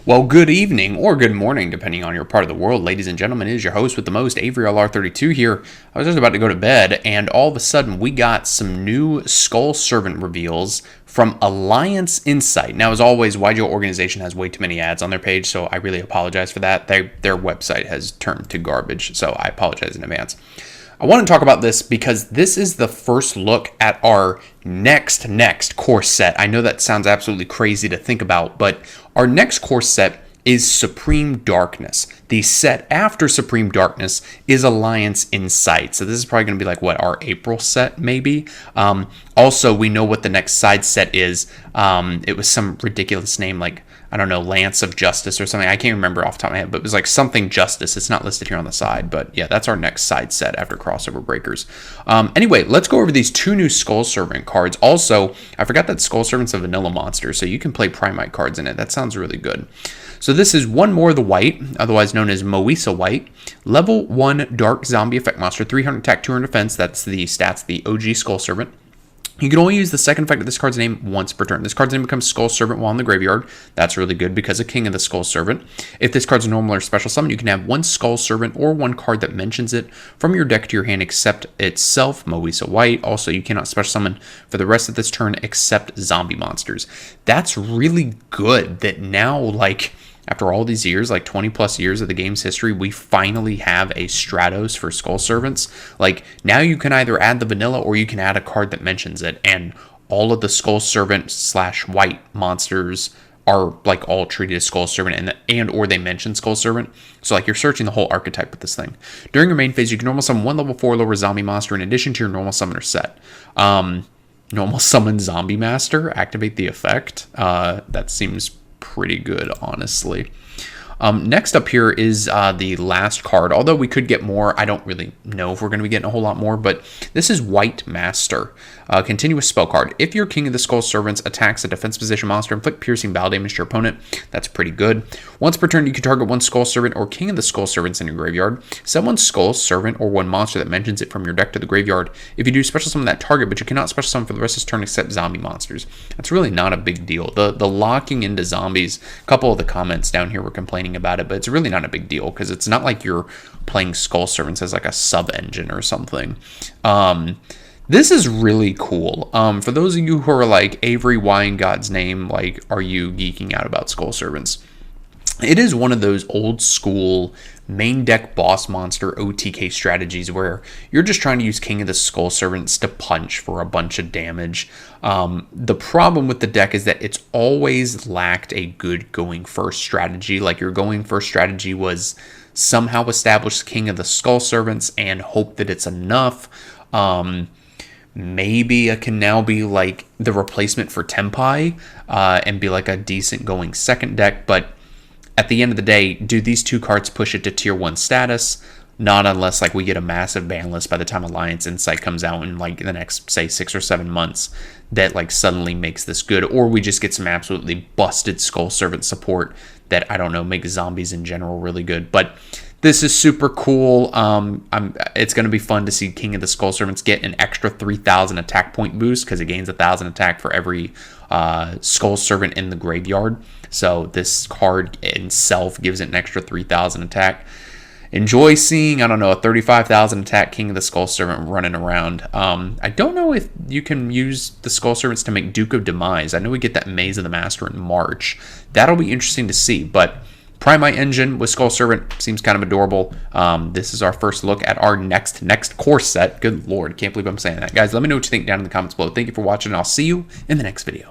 Well, good evening or good morning, depending on your part of the world, ladies and gentlemen. It is your host with the most, Avery LR32 here. I was just about to go to bed, and all of a sudden, we got some new Skull Servant reveals from Aliance Insight. Now, as always, Yugioh organization has way too many ads on their page, so I really apologize for that. Their website has turned to garbage, so I apologize in advance. I want to talk about this because this is the first look at our next core set. I know that sounds absolutely crazy to think about, but our next core set is Supreme Darkness. The set after Supreme Darkness is Aliance Insight. So this is probably going to be like, what, our April set, maybe? Also, we know what the next side set is. It was some ridiculous name, like, I don't know, Lance of Justice or something. I can't remember off the top of my head, but it was like something Justice. It's not listed here on the side, but yeah, that's our next side set after Crossover Breakers. Anyway, let's go over these two new Skull Servant cards. Also, I forgot that Skull Servant's a vanilla monster, so you can play Primite cards in it. That sounds really good. So this is one more of the white, otherwise known as Moisa White. Level 1 Dark Zombie Effect Monster, 300 attack, 200 defense. That's the stats, the OG Skull Servant. You can only use the second effect of this card's name once per turn. This card's name becomes Skull Servant while in the graveyard. That's really good because of King of the Skull Servant. If this card's a normal or special summon, you can have one Skull Servant or one card that mentions it from your deck to your hand except itself, Moisa White. Also, you cannot special summon for the rest of this turn except zombie monsters. That's really good that now, like, after all these years, like 20 plus years of the game's history, we finally have a Stratos for Skull Servants. Like, now you can either add the vanilla or you can add a card that mentions it, and all of the Skull Servant / white monsters are like all treated as Skull Servant and or they mention Skull Servant. So like you're searching the whole archetype with this thing. During your main phase, you can normal summon one level 4 lower zombie monster in addition to your normal summoner set. Normal summon Zombie Master, activate the effect. That seems pretty good, honestly. Next up here is the last card. Although we could get more, I don't really know if we're going to be getting a whole lot more, but this is White Master. Continuous spell card. If your King of the Skull Servants attacks a defense position monster, inflict piercing battle damage to your opponent. That's pretty good. Once per turn, you can target one Skull Servant or King of the Skull Servants in your graveyard. Send one Skull Servant or one monster that mentions it from your deck to the graveyard. If you do, special summon that target, but you cannot special summon for the rest of this turn except zombie monsters. That's really not a big deal. The locking into zombies, a couple of the comments down here were complaining about it, but it's really not a big deal because it's not like you're playing Skull Servants as like a sub-engine or something. This is really cool. For those of you who are like, Avery, why in God's name, like, are you geeking out about Skull Servants? It is one of those old school main deck boss monster OTK strategies where you're just trying to use King of the Skull Servants to punch for a bunch of damage. The problem with the deck is that it's always lacked a good going first strategy. Like, your going first strategy was somehow establish King of the Skull Servants and hope that it's enough. Maybe it can now be like the replacement for Tempai and be like a decent going second deck, but at the end of the day, do these two cards push it to tier 1 status? Not unless like we get a massive ban list by the time Alliance Insight comes out in like the next, say, 6 or 7 months that like suddenly makes this good, or we just get some absolutely busted Skull Servant support that, I don't know, makes zombies in general really good. But this is super cool. It's going to be fun to see King of the Skull Servants get an extra 3,000 attack point boost because it gains 1,000 attack for every Skull Servant in the graveyard. So this card itself gives it an extra 3,000 attack. Enjoy seeing, I don't know, a 35,000 attack King of the Skull Servant running around. I don't know if you can use the Skull Servants to make Duke of Demise. I know we get that Maze of the Master in March. That'll be interesting to see, but Primite Engine with Skull Servant seems kind of adorable. This is our first look at our next core set. Good lord, can't believe I'm saying that. Guys, let me know what you think down in the comments below. Thank you for watching, and I'll see you in the next video.